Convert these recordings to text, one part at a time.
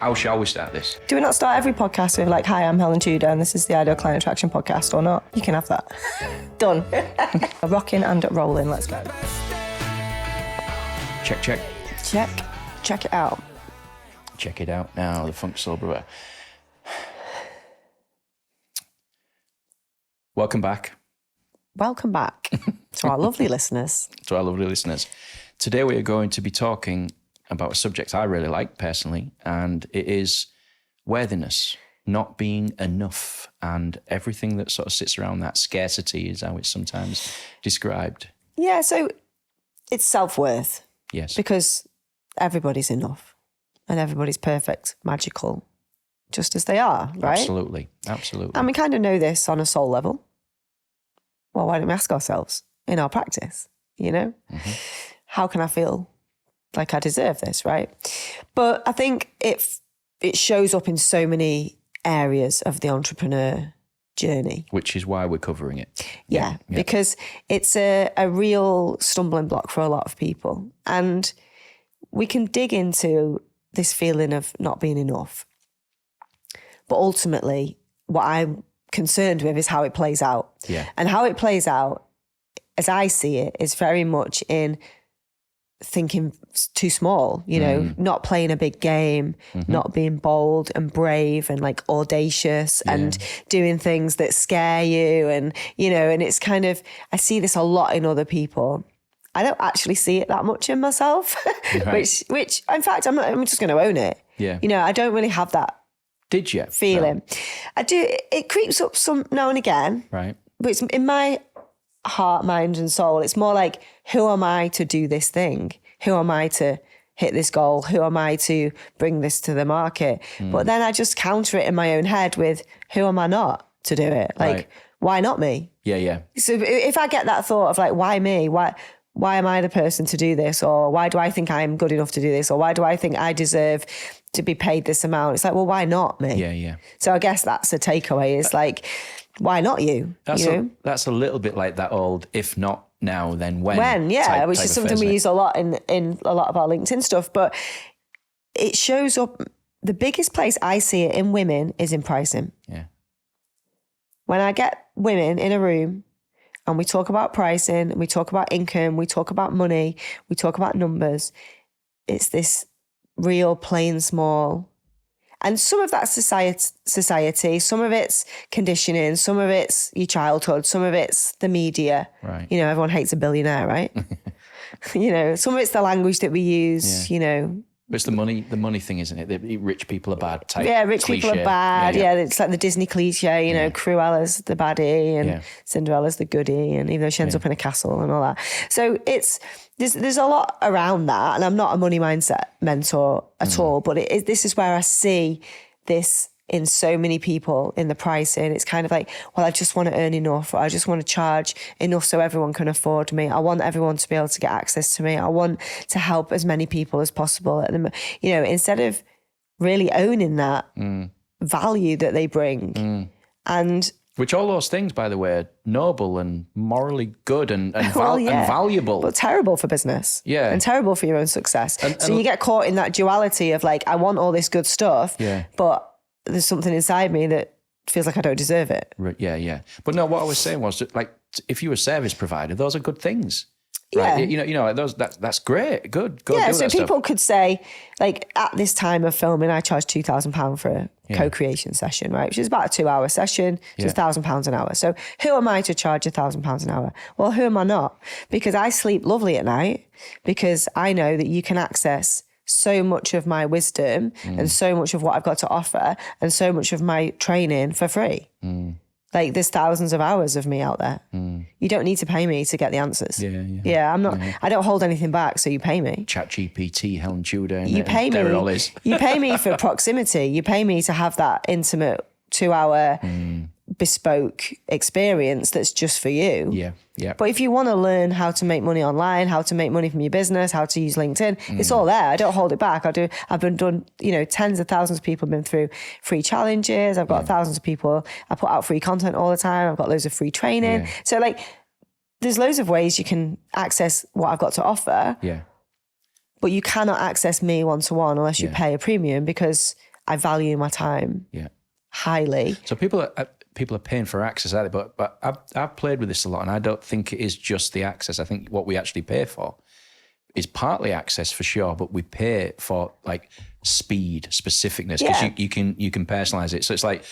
How shall we start this? Do we not start every podcast with like, hi, I'm Helen Tudor and this is the Ideal Client Attraction Podcast, or not? You can have that. Done. Rocking and rolling, let's go. Check, check. Check it out. Check it out now, the Funk Soul Brewer. Welcome back. Welcome back to our lovely listeners. To our lovely listeners. Today we are going to be talking about a subject I really like personally, and it is worthiness, not being enough, and everything that sort of sits around that. Scarcity is how it's sometimes described. Yeah, so it's self-worth. Yes. Because everybody's enough and everybody's perfect, magical, just as they are, right? Absolutely. And we kind of know this on a soul level. Well, why don't we ask ourselves in our practice, you know? Mm-hmm. How can I feel like I deserve this, right? But I think it shows up in so many areas of the entrepreneur journey. Which is why we're covering it. Yeah. Because it's a real stumbling block for a lot of people. And we can dig into this feeling of not being enough. But ultimately, what I'm concerned with is how it plays out. Yeah. And how it plays out, as I see it, is very much in thinking too small, you know, not playing a big game, not being bold and brave and like audacious and doing things that scare you. And, you know, and it's kind of, I see this a lot in other people. I don't actually see it that much in myself, Right. which in fact, I'm just going to own it. Yeah. You know, I don't really have that Did you? feeling. No. I do, it creeps up some now and again, Right. but it's in my heart, mind and soul. It's more like, who am I to do this thing? Who am I to hit this goal? Who am I to bring this to the market? But then I just counter it in my own head with, who am I not to do it? Like, Right. why not me? Yeah. So if I get that thought of like, why me? Why am I the person to do this? Or why do I think I'm good enough to do this? Or why do I think I deserve to be paid this amount? It's like, well, why not me? Yeah. So I guess that's a takeaway, is like, why not you? That's you know? that's a little bit like that old, if not now, then when. Which is something we use a lot in a lot of our LinkedIn stuff. But it shows up, the biggest place I see it in women is in pricing. Yeah. When I get women in a room and we talk about pricing, we talk about income, we talk about money, we talk about numbers, it's this real plain small. And some of that's society, some of it's conditioning, some of it's your childhood, some of it's the media. Right. You know, everyone hates a billionaire, right? You know, some of it's the language that we use, you know. But it's the money thing, isn't it? The rich people are bad type. Yeah, rich cliche. people are bad. Yeah, it's like the Disney cliche, you know, Cruella's the baddie and Cinderella's the goodie, and even though she ends up in a castle and all that. So there's a lot around that, and I'm not a money mindset mentor at all, but this is where I see this in so many people in the pricing. It's kind of like, well, I just want to earn enough, or I just want to charge enough so everyone can afford me. I want everyone to be able to get access to me. I want to help as many people as possible. You know, instead of really owning that value that they bring. And which all those things, by the way, are noble and morally good and valuable. But terrible for business. Yeah. And terrible for your own success. So you get caught in that duality of like, I want all this good stuff, but there's something inside me that feels like I don't deserve it. Yeah. But no, what I was saying was that, like, if you're a service provider, those are good things. Right? Yeah. You know, that's great. Good. Go yeah. do So that people stuff. could say, like, at this time of filming, I charge £2,000 for a co-creation session, right? Which is about a 2-hour session, which is £1,000 an hour. So who am I to charge £1,000 an hour? Well, who am I not? Because I sleep lovely at night, because I know that you can access so much of my wisdom and so much of what I've got to offer and so much of my training for free. Like, there's thousands of hours of me out there. You don't need to pay me to get the answers. Yeah, I'm not, I don't hold anything back, so you pay me. ChatGPT, Helen Tudor, You pay me. there it all is. You pay me for proximity. You pay me to have that intimate 2-hour bespoke experience that's just for you. Yeah. But if you want to learn how to make money online, how to make money from your business, how to use LinkedIn, it's all there. I don't hold it back. I've been done, you know, tens of thousands of people have been through free challenges. I've got thousands of people. I put out free content all the time. I've got loads of free training. So like, there's loads of ways you can access what I've got to offer. Yeah. But you cannot access me one-to-one unless you pay a premium, because I value my time highly. So people are paying for access, aren't they? But I've played with this a lot, and I don't think it is just the access. I think what we actually pay for is partly access for sure, but we pay for like speed, specificness, because you can personalize it. So it's like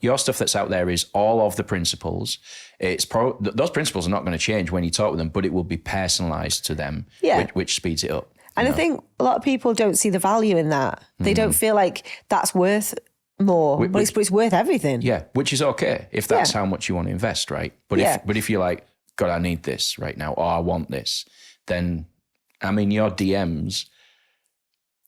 your stuff that's out there is all of the principles. Those principles are not going to change when you talk with them, but it will be personalized to them, which speeds it up. And I think a lot of people don't see the value in that. They don't feel like that's worth more, but it's worth everything. Yeah, which is okay if that's how much you want to invest, right? But if you're like, God, I need this right now, or I want this, then I mean, your DMs,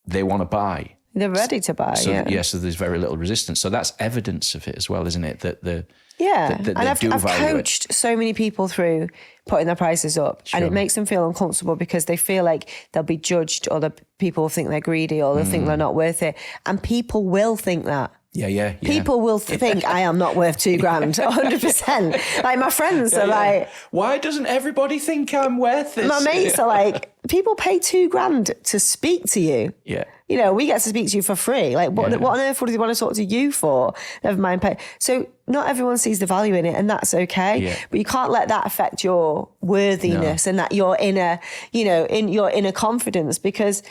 they want to buy. They're ready to buy. So there's very little resistance. So that's evidence of it as well, isn't it? That and I've coached so many people through putting their prices up, and it makes them feel uncomfortable because they feel like they'll be judged, or the people will think they're greedy, or they'll think they're not worth it. And people will think that. Yeah. People will think I am not worth $2,000, 100%. Like my friends are like, why doesn't everybody think I'm worth this? My mates are like, people pay $2,000 to speak to you. Yeah. You know, we get to speak to you for free. Like, what on earth would they want to talk to you for? Never mind pay. So not everyone sees the value in it, and that's okay. Yeah. But you can't let that affect your worthiness and that your inner, in your inner confidence, because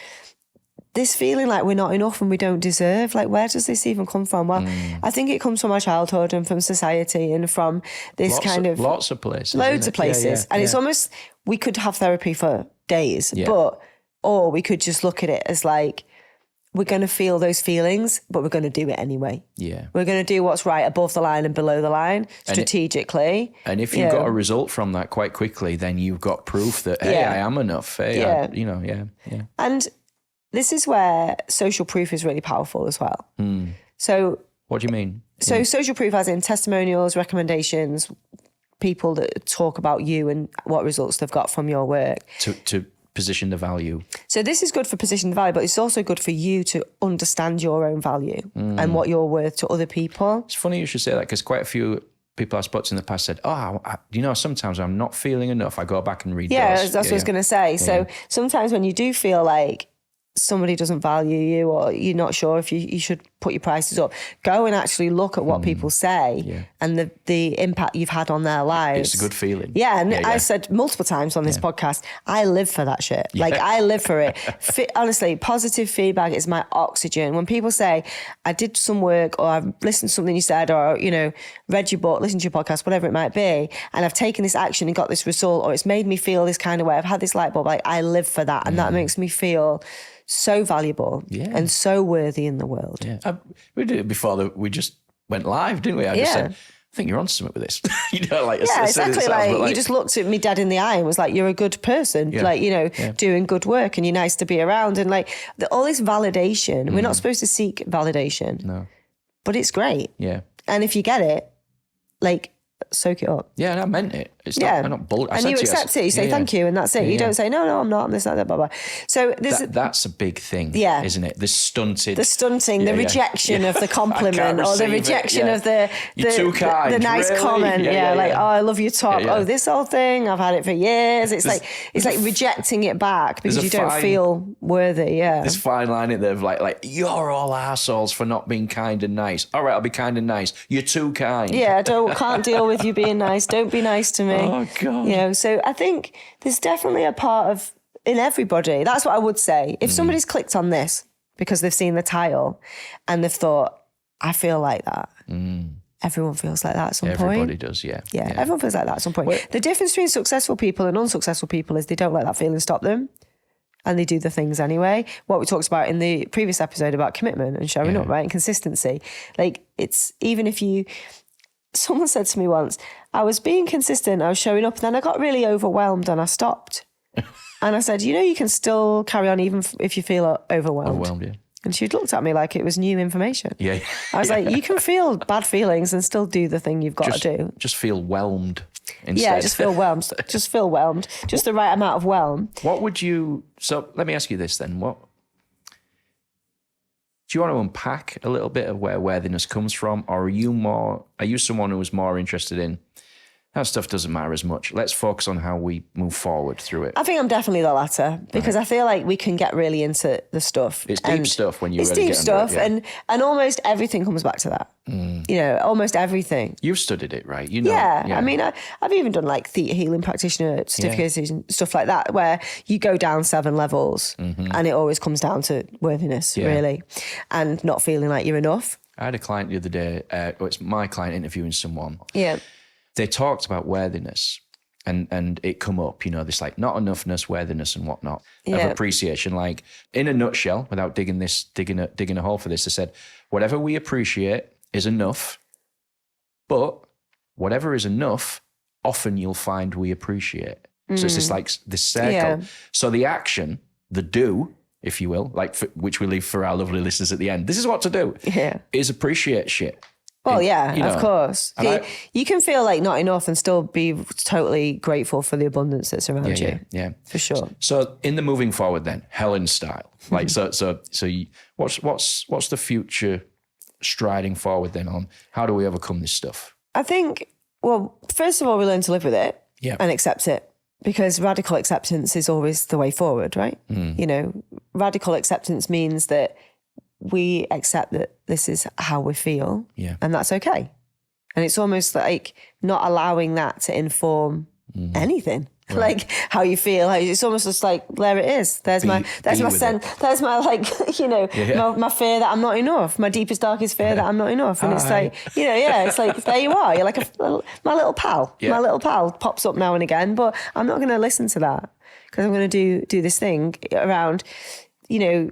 this feeling like we're not enough and we don't deserve, like, where does this even come from? Well, I think it comes from our childhood and from society and from this lots of places. Loads of places. And it's almost, we could have therapy for days, or we could just look at it as like, we're going to feel those feelings, but we're going to do it anyway. Yeah. We're going to do what's right above the line and below the line strategically. And if you got a result from that quite quickly, then you've got proof that, hey, I am enough. Hey, And this is where social proof is really powerful as well. So what do you mean? So social proof as in testimonials, recommendations, people that talk about you and what results they've got from your work. To position the value. So this is good for positioning the value, but it's also good for you to understand your own value and what you're worth to other people. It's funny you should say that, because quite a few people I've spoken to in the past said, sometimes I'm not feeling enough. I go back and read those. That's what I was going to say. So sometimes when you do feel like somebody doesn't value you, or you're not sure if you should put your prices up, go and actually look at what people say and the impact you've had on their lives. It's a good feeling. I said multiple times on this podcast, I live for that shit. Like, I live for it. Honestly, positive feedback is my oxygen. When people say, I did some work, or I've listened to something you said, or, read your book, listened to your podcast, whatever it might be, and I've taken this action and got this result, or it's made me feel this kind of way, I've had this light bulb, like, I live for that. And that makes me feel so valuable and so worthy in the world. Yeah. We did it before we just went live, didn't we? I just said, I think you're on something with this. Exactly. Like, you just looked at me dead in the eye and was like, you're a good person, doing good work, and you're nice to be around. And like all this validation, we're not supposed to seek validation. No. But it's great. Yeah. And if you get it, like, soak it up. Yeah, and I meant it. It's not, I'm not bullying. And you accept it. You say thank you, and that's it. You don't say, no, I'm not, I'm this, that, blah, blah. So that's a big thing, isn't it? The stunting, the rejection of the compliment, or the rejection of the nice comment. Like, oh, I love your top. Oh, this whole thing, I've had it for years. It's like rejecting it back because you don't feel worthy. Yeah. This fine line in there of like you're all assholes for not being kind and nice. All right, I'll be kind and nice. You're too kind. Yeah, can't deal with you being nice. Don't be nice to me. Oh God. So I think there's definitely a part of in everybody. That's what I would say. If somebody's clicked on this because they've seen the title and they've thought, I feel like that. Everyone feels like that at some point. Everybody does, yeah. Everyone feels like that at some point. The difference between successful people and unsuccessful people is they don't let that feeling stop them, and they do the things anyway. What we talked about in the previous episode about commitment and showing up, right, and consistency. Like, it's even if you... Someone said to me once, I was being consistent, I was showing up, and then I got really overwhelmed and I stopped. And I said, you can still carry on even if you feel overwhelmed. And she looked at me like it was new information. Yeah. I was like, you can feel bad feelings and still do the thing you've got to do. Just feel whelmed instead. Yeah, just feel whelmed. Just the right amount of whelm. So let me ask you this then. Do you want to unpack a little bit of where worthiness comes from, or are you someone who is more interested in that stuff doesn't matter as much. Let's focus on how we move forward through it. I think I'm definitely the latter because I feel like we can get really into the stuff. It's deep stuff when you it's really deep get under stuff, it, and almost everything comes back to that. You know, almost everything. You've studied it, right? You know. Yeah. I mean, I've even done like theta healing practitioner certificates and stuff like that, where you go down 7 levels, and it always comes down to worthiness, really, and not feeling like you're enough. I had a client the other day. It's my client interviewing someone. Yeah. They talked about worthiness and it come up, you know, this like not-enoughness, worthiness and whatnot of appreciation. Like in a nutshell, without digging a hole for this, they said, whatever we appreciate is enough, but whatever is enough, often you'll find we appreciate. So it's just like this circle. Yeah. So the action, the do, if you will, like which we leave for our lovely listeners at the end, this is what to do, is appreciate shit. Well, of course. You can feel like not enough and still be totally grateful for the abundance that's around you. Yeah, for sure. So in the moving forward, then Helen style, like what's the future striding forward then on how do we overcome this stuff? I think, well, first of all, we learn to live with it and accept it, because radical acceptance is always the way forward, right? You know, radical acceptance means that we accept that this is how we feel and that's okay. And it's almost like not allowing that to inform anything. Right. Like how you feel. It's almost just like, there it is. There's my like, you know, my fear that I'm not enough. My deepest, darkest fear that I'm not enough. And it's like, you know, it's like, there you are. You're like my little pal. My little pal pops up now and again, but I'm not going to listen to that because I'm going to do this thing around, you know,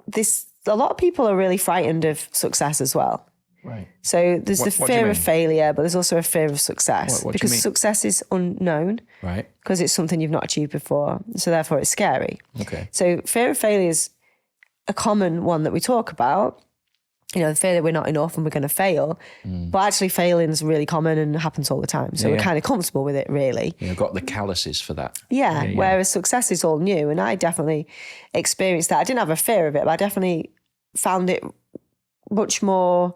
this. A lot of people are really frightened of success as well. Right. So there's the fear of failure, but there's also a fear of success because success is unknown. Right. Because it's something you've not achieved before. So therefore it's scary. Okay. So fear of failure is a common one that we talk about. You know, the fear that we're not enough and we're going to fail. But actually failing is really common and happens all the time. So we're kind of comfortable with it, really. You've got the calluses for that. Yeah. Whereas success is all new. And I definitely experienced that. I didn't have a fear of it, but I definitely found it much more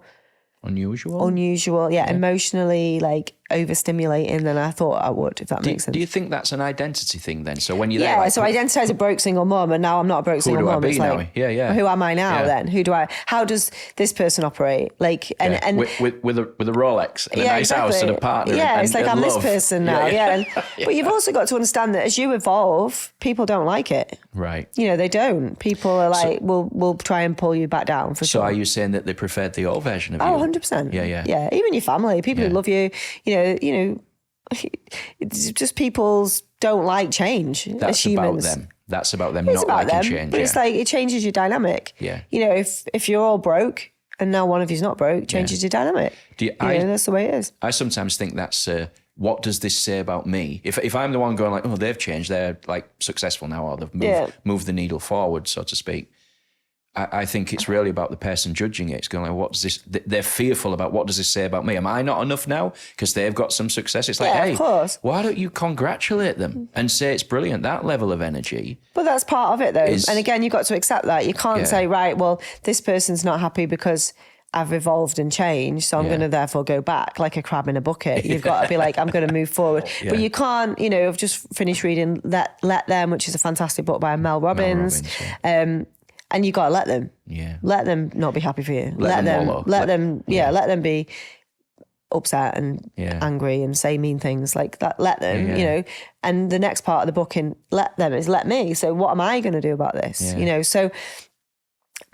unusual, emotionally like overstimulating than I thought I would, if that makes sense. Do you think that's an identity thing then? So when you're there, so I identify as a broke single mum, and now I'm not a broke single mum. It's like, who am I now then? How does this person operate? Like, and with a Rolex and a nice house and a partner. Yeah, and, it's like I'm this person now. But you've also got to understand that as you evolve, people don't like it. Right. You know, they don't. People are like, we'll try and pull you back down for sure. So are you saying that they preferred the old version of you? Oh, 100%. Yeah. Even your family, people who love you, you know, it's just people don't like change. That's about them. That's about them not liking change. But it's like, it changes your dynamic. Yeah. You know, if you're all broke and now one of you's not broke, changes your dynamic. That's the way it is. I sometimes think that's, what does this say about me? If I'm the one going like, oh, they've changed, they're like successful now, or they've moved the needle forward, so to speak. I think it's really about the person judging it. It's going like, what does this? They're fearful about what does this say about me? Am I not enough now because they've got some success? It's like, hey, why don't you congratulate them and say it's brilliant, that level of energy? But that's part of it though. And again, you've got to accept that. You can't say, right, well, this person's not happy because I've evolved and changed, so I'm going to therefore go back like a crab in a bucket. You've got to be like, I'm going to move forward. But you can't, you know, I've just finished reading Let Them, which is a fantastic book by Mel Robbins. And you got to let them. Yeah. Let them not be happy for you. Let them be upset and angry and say mean things like that. Let them, you know. And the next part of the book in Let Them is let me. So what am I going to do about this? Yeah. You know, so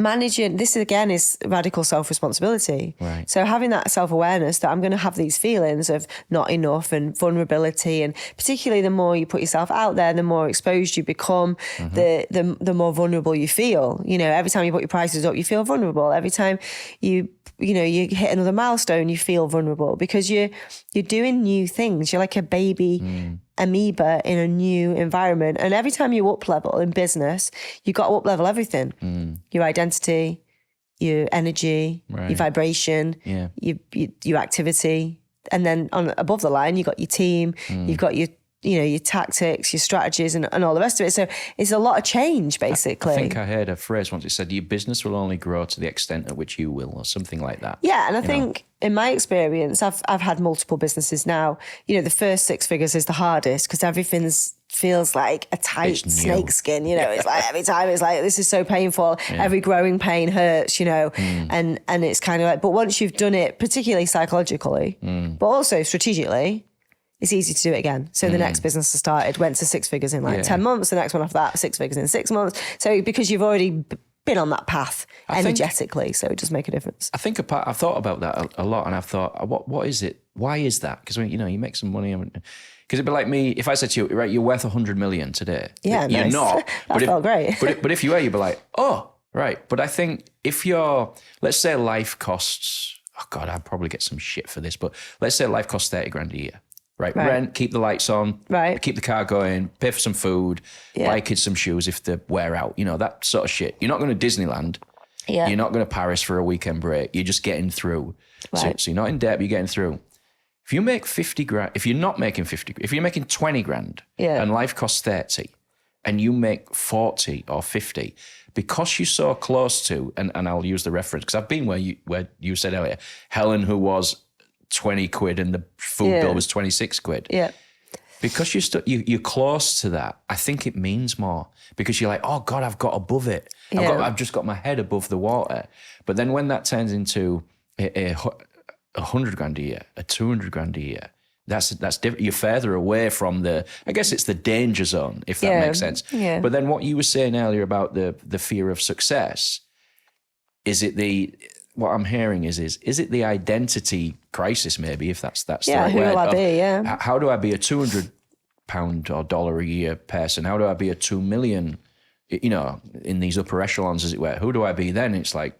managing this again is radical self-responsibility. Right. So having that self-awareness that I'm going to have these feelings of not enough and vulnerability, and particularly the more you put yourself out there, the more exposed you become, the more vulnerable you feel. You know, every time you put your prices up, you feel vulnerable. Every time you hit another milestone, you feel vulnerable because you're doing new things. You're like a baby amoeba in a new environment. And every time you up level in business, you got to up level everything. Your identity, your energy, your vibration, your activity. And then above the line, you got your team, you've got your your tactics, your strategies and all the rest of it. So it's a lot of change, basically. I think I heard a phrase once. It said, your business will only grow to the extent at which you will, or something like that. Yeah, and I think in my experience, I've had multiple businesses now. The first 6 figures is the hardest because everything feels like a tight snake skin. It's like every time it's like, this is so painful. Yeah. Every growing pain hurts, and it's kind of like, but once you've done it, particularly psychologically, but also strategically, it's easy to do it again. So the next business I started went to 6 figures in 10 months. The next one after that, 6 figures in 6 months. So because you've already been on that path energetically, so it does make a difference. I think I've thought about that a lot, and I've thought, what is it? Why is that? Because when you make some money, because it'd be like me if I said to you, right, you're worth 100 million today. Yeah, you're nice. not. That felt great. but if you were, you'd be like, oh, right. But I think if let's say life costs, oh God, I'd probably get some shit for this, but let's say life costs 30 grand a year. Right, rent, keep the lights on, keep the car going, pay for some food, buy kids some shoes if they wear out, that sort of shit. You're not going to Disneyland. Yeah. You're not going to Paris for a weekend break. You're just getting through. Right. So you're not in debt, but you're getting through. If you make 50 grand, if you're not making 50, if you're making 20 grand and life costs 30 and you make 40 or 50, because you're so close to, and I'll use the reference, because I've been where you said earlier, Helen, who was 20 quid and the food bill was 26 quid. Yeah. Because you're close to that, I think it means more because you're like, oh God, I've got above it. I've just got my head above the water. But then when that turns into a 100 grand a year, a 200 grand a year, that's different. You're further away from I guess it's the danger zone, if that makes sense. Yeah. But then what you were saying earlier about the fear of success, what I'm hearing is it the identity crisis, maybe, if that's the right who word? will I be? Yeah. How do I be a £200 or dollar a year person? How do I be a 2 million, in these upper echelons, as it were? Who do I be then? It's like,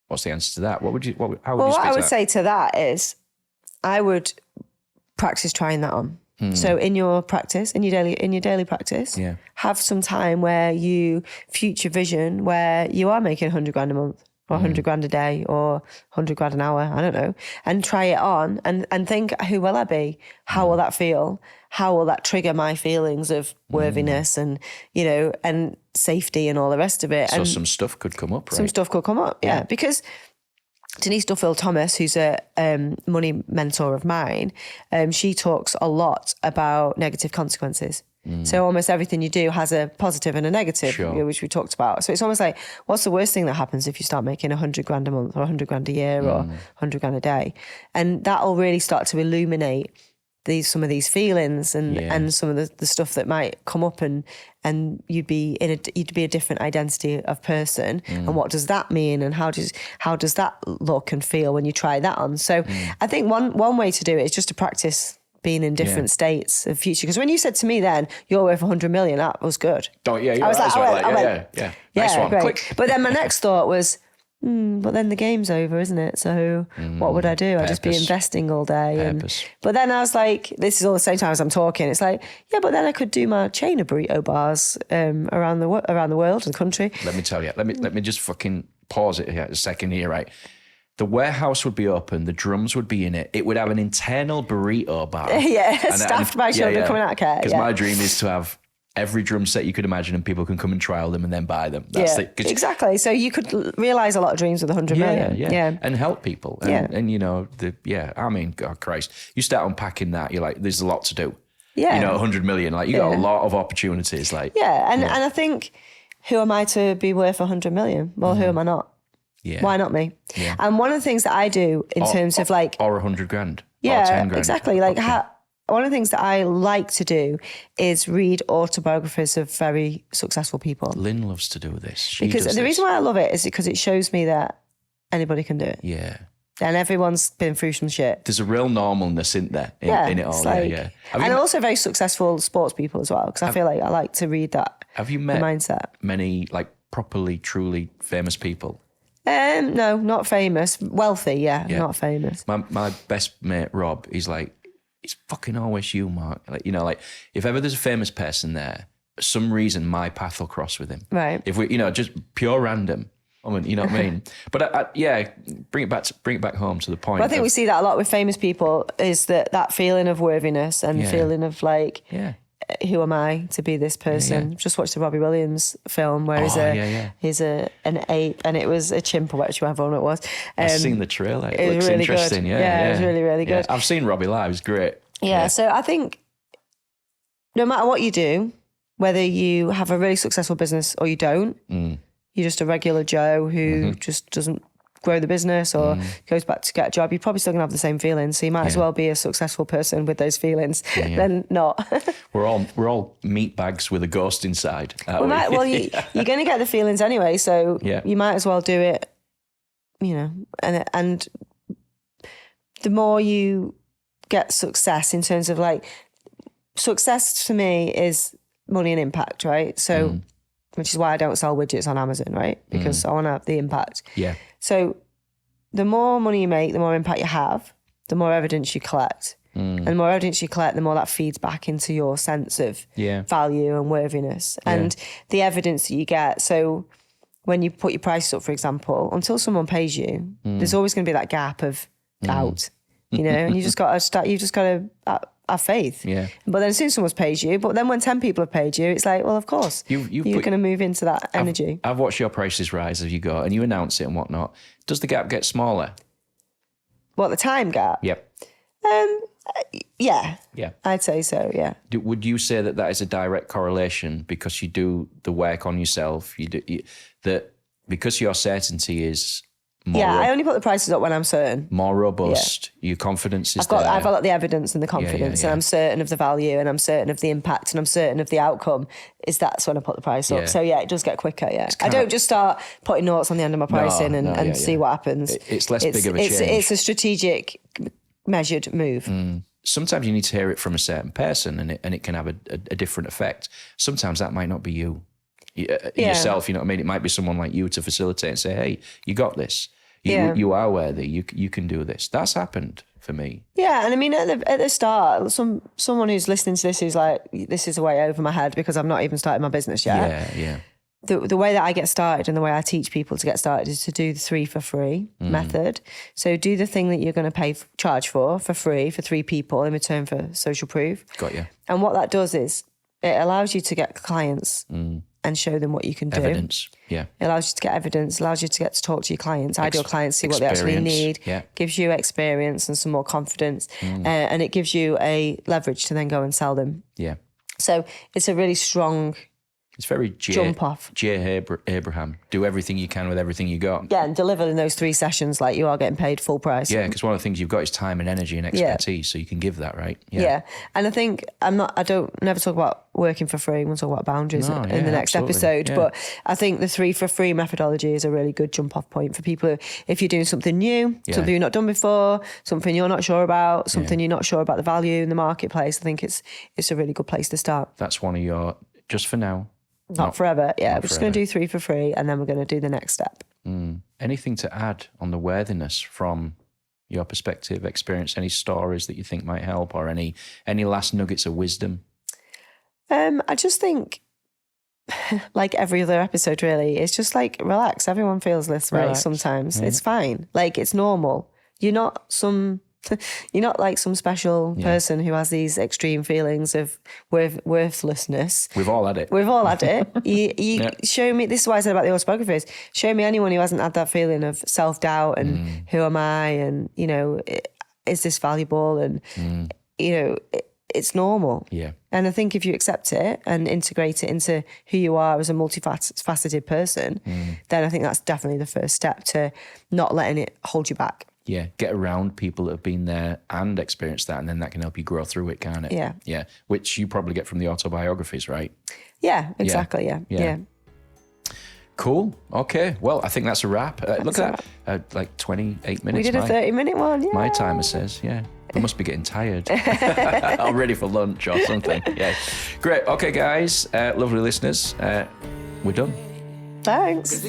what's the answer to that? How would you speak to that? What I would say to that is I would practice trying that on. So in your practice, in your daily practice, have some time where you future vision where you are making 100 grand a month. Or 100 grand a day or 100 grand an hour, I don't know, and try it on and think, who will I be? How will that feel? How will that trigger my feelings of worthiness and, and safety and all the rest of it? So and some stuff could come up, right? Some stuff could come up, yeah. Because Denise Duffield-Thomas, who's a money mentor of mine, she talks a lot about negative consequences. So almost everything you do has a positive and a negative, which we talked about. So it's almost like, what's the worst thing that happens if you start making 100 grand a month or 100 grand a year or 100 grand a day? And that'll really start to illuminate some of these feelings and some of the stuff that might come up and you'd be a different identity of person. And what does that mean? And how does that look and feel when you try that on? So I think one way to do it is just to practice being in different states of future. Because when you said to me then, you're worth 100 million, that was good. Oh, yeah, I was like, nice one. Great. Click. But then my next thought was, but then the game's over, isn't it? So what would I do? I'd just be investing all day. But then I was like, this is all the same time as I'm talking. It's like, but then I could do my chain of burrito bars around the world and country. Let me tell you, let me just fucking pause it here a second here, right? The warehouse would be open, the drums would be in it. It would have an internal burrito bar. Staffed by children coming out of care. Because my dream is to have every drum set you could imagine and people can come and trial them and then buy them. That's exactly. So you could realise a lot of dreams with 100 million. Yeah. And help people. And I mean, God Christ. You start unpacking that, you're like, there's a lot to do. Yeah. 100 million, like you got a lot of opportunities. Like and I think, who am I to be worth 100 million? Well, who am I not? Yeah. Why not me? Yeah. And one of the things that I do in terms of like... Or 100 grand. Yeah, or 10 grand. Exactly. Like one of the things that I like to do is read autobiographies of very successful people. Lynn loves to do this. Because the reason why I love it is because it shows me that anybody can do it. Yeah. And everyone's been through some shit. There's a real normalness in there, in it all. And also very successful sports people as well, because I feel like I like to read that. Have you met mindset. Many like properly, truly famous people? No, not famous. Wealthy, not famous. My best mate, Rob, he's fucking always you, Mark. Like, if ever there's a famous person there, for some reason my path will cross with him. Right. If we, just pure random. I mean, you know what I mean? But bring it back home to the point. But I think we see that a lot with famous people, is that feeling of worthiness and feeling of like, who am I to be this person? Yeah. Just watched the Robbie Williams film where he's an ape, and it was a chimp or whatever one it was. I've seen the trailer. It looks really interesting. Good. Yeah, it was really, really good. I've seen Robbie live. He's great. Yeah, so I think no matter what you do, whether you have a really successful business or you don't, you're just a regular Joe who just doesn't grow the business or goes back to get a job, you're probably still going to have the same feelings. So you might as well be a successful person with those feelings than not. We're all meat bags with a ghost inside. You're going to get the feelings anyway. So you might as well do it, and the more you get success in terms of like, success to me is money and impact, right? So, which is why I don't sell widgets on Amazon, right? Because I want to have the impact. Yeah. So the more money you make, the more impact you have, the more evidence you collect. And the more evidence you collect, the more that feeds back into your sense of value and worthiness. And the evidence that you get. So when you put your prices up, for example, until someone pays you, there's always going to be that gap of doubt, and you just got to start, you've just got to have faith. Yeah. But then as soon as someone's paid you, but then when 10 people have paid you, it's like, well, of course, you're going to move into that energy. I've watched your prices rise as you go and you announce it and whatnot. Does the gap get smaller? What, the time gap? Yep. Yeah. Yeah. I'd say so, yeah. Would you say that is a direct correlation because you do the work on yourself? That because your certainty is more I only put the prices up when I'm certain. More robust. Your confidence is there. I've got the evidence and the confidence, and I'm certain of the value, and I'm certain of the impact, and I'm certain of the outcome. That's when I put the price up. So it does get quicker. Yeah, I don't just start putting notes on the end of my pricing and see what happens. It's less big of a change. It's a strategic, measured move. Sometimes you need to hear it from a certain person, and it can have a different effect. Sometimes that might not be you. Yourself, you know what I mean? It might be someone like you to facilitate and say, hey, you got this. You are worthy. You can do this. That's happened for me. Yeah, and I mean, at the start, someone who's listening to this who's like, this is way over my head because I've not even started my business yet. Yeah. The way that I get started and the way I teach people to get started is to do the 3 for free method. So do the thing that you're going to charge for free for 3 people in return for social proof. Got you. And what that does is it allows you to get clients and show them what you can do. Evidence, yeah. It allows you to get evidence, allows you to get to talk to your clients, ideal clients, see what they actually need, gives you experience and some more confidence, and it gives you a leverage to then go and sell them. Yeah. So it's a really strong... It's very jump off. Abraham. Do everything you can with everything you got. Yeah, and deliver in those 3 sessions like you are getting paid full price. Yeah, because one of the things you've got is time and energy and expertise, so you can give that, right? Yeah. And I think I don't never talk about working for free. We'll talk about boundaries in the next episode. Yeah. But I think the 3 for free methodology is a really good jump off point for people if you're doing something new, something you've not done before, something you're not sure about, something you're not sure about the value in the marketplace. I think it's a really good place to start. That's one of your, just for now. Not forever. Yeah, we're just going to do 3 for free and then we're going to do the next step. Anything to add on the worthiness from your perspective, experience, any stories that you think might help or any last nuggets of wisdom? I just think, like every other episode really, it's just like, relax. Everyone feels this way sometimes. It's fine. Like, it's normal. You're not like some special person who has these extreme feelings of worthlessness. We've all had it. You show me, this is what I said about the autobiographies, show me anyone who hasn't had that feeling of self-doubt and who am I and, is this valuable and, it's normal. Yeah. And I think if you accept it and integrate it into who you are as a multifaceted person, then I think that's definitely the first step to not letting it hold you back. Yeah, get around people that have been there and experienced that, and then that can help you grow through it, can't it? Yeah. Yeah, which you probably get from the autobiographies, right? Yeah, exactly, yeah. Cool, okay. Well, I think that's a wrap. Look at that, like 28 minutes. We did a 30-minute one, My timer says, I must be getting tired. I'm ready for lunch or something. Yeah, great. Okay, guys, lovely listeners, we're done. Thanks.